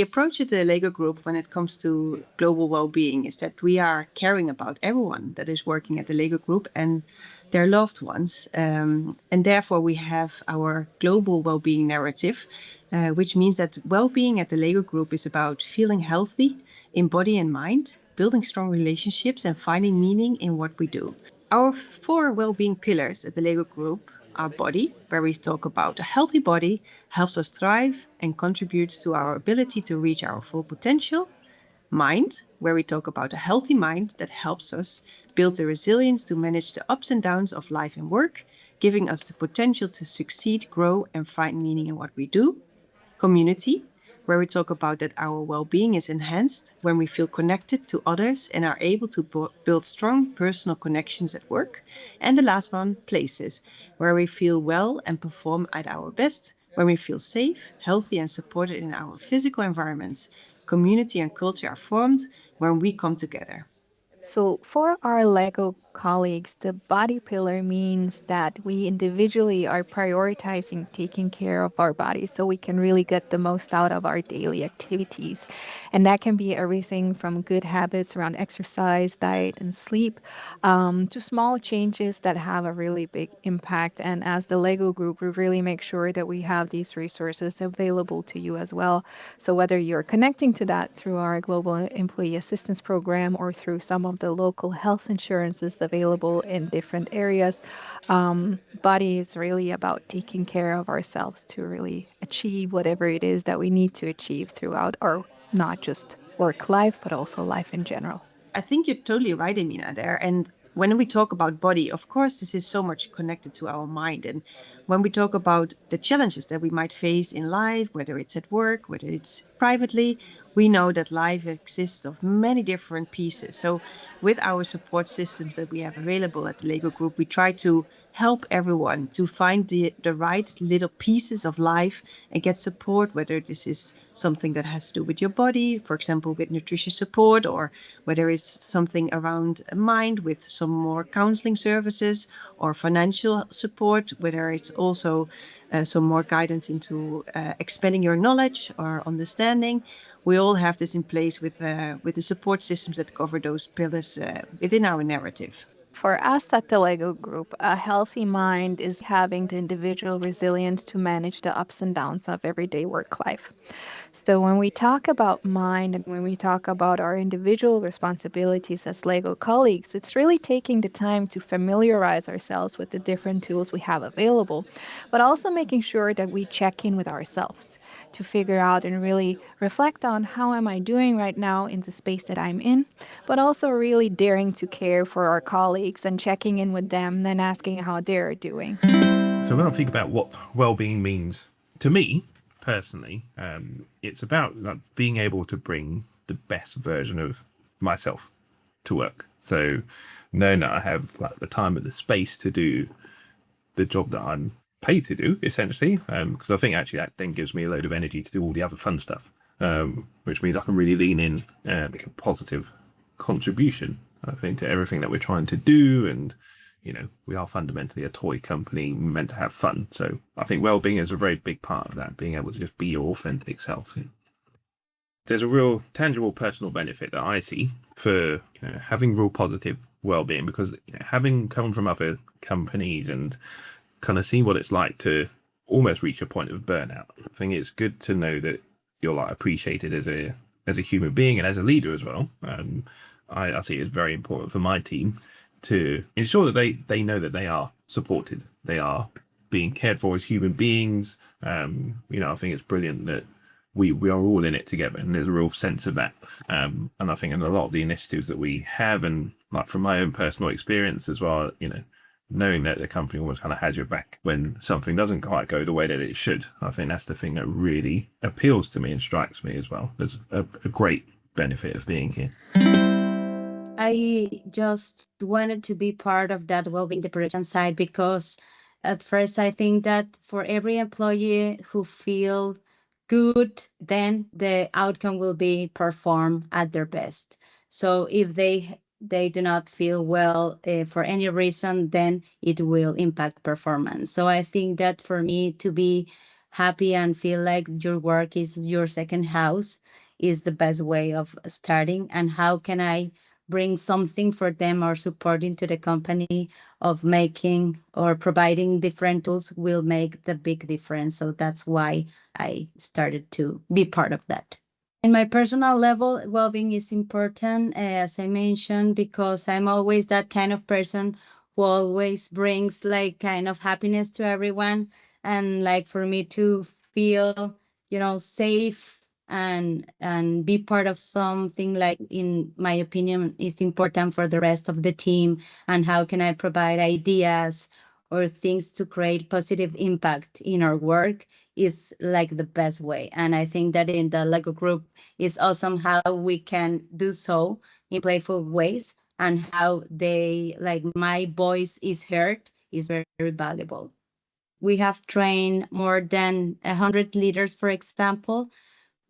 approach at the Lego Group when it comes to global well-being is that we are caring about everyone that is working at the Lego Group and their loved ones. And therefore, we have our global well-being narrative, which means that well-being at the Lego Group is about feeling healthy in body and mind, building strong relationships, and finding meaning in what we do. Our 4 well-being pillars at the Lego Group are body, where we talk about a healthy body helps us thrive and contributes to our ability to reach our full potential. Mind, where we talk about a healthy mind that helps us build the resilience to manage the ups and downs of life and work, giving us the potential to succeed, grow, and find meaning in what we do. Community, where we talk about that our well-being is enhanced when we feel connected to others and are able to build strong personal connections at work. And the last one, places, where we feel well and perform at our best, when we feel safe, healthy, and supported in our physical environments. Community and culture are formed when we come together. So, for our Lego colleagues, the body pillar means that we individually are prioritizing taking care of our bodies so we can really get the most out of our daily activities. And that can be everything from good habits around exercise, diet, and sleep to small changes that have a really big impact. And as the Lego group, we really make sure that we have these resources available to you as well. So, whether you're connecting to that through our Global Employee Assistance Program or through some of the local health insurances available in different areas, body is really about taking care of ourselves to really achieve whatever it is that we need to achieve throughout our not just work life, but also life in general. I think you're totally right, Emina, there. And when we talk about body, of course, this is so much connected to our mind. And when we talk about the challenges that we might face in life, whether it's at work, whether it's privately, we know that life exists of many different pieces. So with our support systems that we have available at the Lego Group, we try to help everyone to find the right little pieces of life and get support, whether this is something that has to do with your body, for example, with nutrition support, or whether it's something around mind with some more counseling services or financial support, whether it's also some more guidance into expanding your knowledge or understanding. We all have this in place with the support systems that cover those pillars within our narrative. For us at the Lego Group, a healthy mind is having the individual resilience to manage the ups and downs of everyday work life. So, when we talk about mind and when we talk about our individual responsibilities as Lego colleagues, it's really taking the time to familiarize ourselves with the different tools we have available, but also making sure that we check in with ourselves to figure out and really reflect on how am I doing right now in the space that I'm in, but also really daring to care for our colleagues and checking in with them, then asking how they're doing. So when I think about what well-being means to me personally, it's about like, being able to bring the best version of myself to work. So knowing that I have like the time and the space to do the job that I'm paid to do, essentially, because I think actually that then gives me a load of energy to do all the other fun stuff, which means I can really lean in and make a positive contribution, I think, to everything that we're trying to do. And we are fundamentally a toy company meant to have fun. So I think well-being is a very big part of that, being able to just be your authentic self. There's a real tangible personal benefit that I see for having real positive well-being, because having come from other companies and kind of seen what it's like to almost reach a point of burnout, I think it's good to know that you're like appreciated as a human being and as a leader as well. I see it's very important for my team to ensure that they know that they are supported, they are being cared for as human beings. I think it's brilliant that we are all in it together, and there's a real sense of that. And I think in a lot of the initiatives that we have, and like from my own personal experience as well, knowing that the company almost kind of has your back when something doesn't quite go the way that it should, I think that's the thing that really appeals to me and strikes me as well. There's a great benefit of being here. I just wanted to be part of that well-being depression side because at first I think that for every employee who feel good, then the outcome will be perform at their best. So if they do not feel well for any reason, then it will impact performance. So I think that for me to be happy and feel like your work is your second house is the best way of starting. And how can I bring something for them or supporting to the company of making or providing different tools will make the big difference. So that's why I started to be part of that. In my personal level, well-being is important, as I mentioned, because I'm always that kind of person who always brings like kind of happiness to everyone. And like for me to feel, safe and be part of something, like in my opinion is important for the rest of the team. And how can I provide ideas or things to create positive impact in our work is like the best way. And I think that in the Lego group is awesome how we can do so in playful ways, and how they like my voice is heard is very, very valuable. We have trained more than 100 leaders, for example,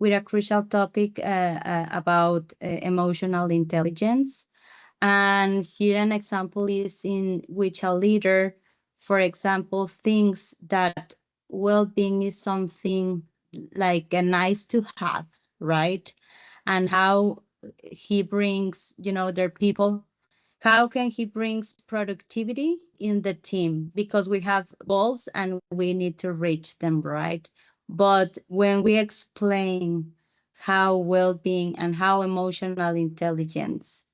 with a crucial topic about emotional intelligence. And here an example is in which a leader, for example, thinks that well-being is something like a nice to have, right? And how he brings, their people, how can he brings productivity in the team, because we have goals and we need to reach them, right? But when we explain how well-being and how emotional intelligence,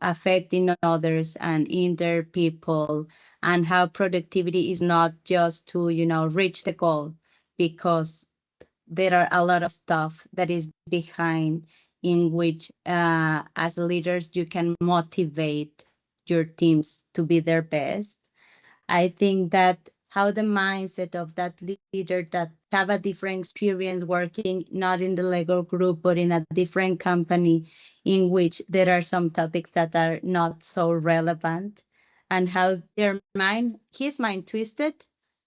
affecting others and in their people, and how productivity is not just to, reach the goal, because there are a lot of stuff that is behind, in which as leaders you can motivate your teams to be their best. I think that how the mindset of that leader that have a different experience working not in the Lego group but in a different company, in which there are some topics that are not so relevant, and how his mind twisted,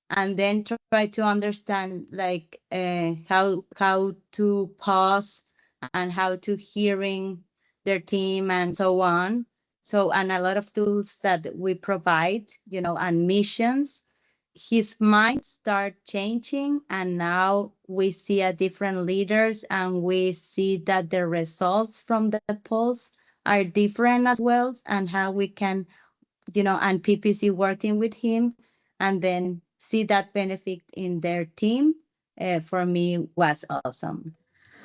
and then try to understand like how to pause and how to hearing their team and so on. So, and a lot of tools that we provide, and missions, his mind start changing. And now we see a different leaders, and we see that the results from the polls are different as well. And how we can, and PPC working with him and then see that benefit in their team, for me was awesome.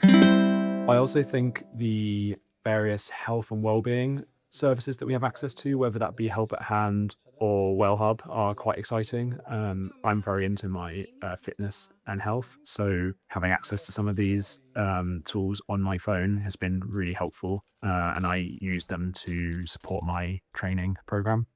I also think the various health and well-being services that we have access to, whether that be Help at Hand or WellHub, are quite exciting. I'm very into my fitness and health, so having access to some of these tools on my phone has been really helpful, and I use them to support my training program.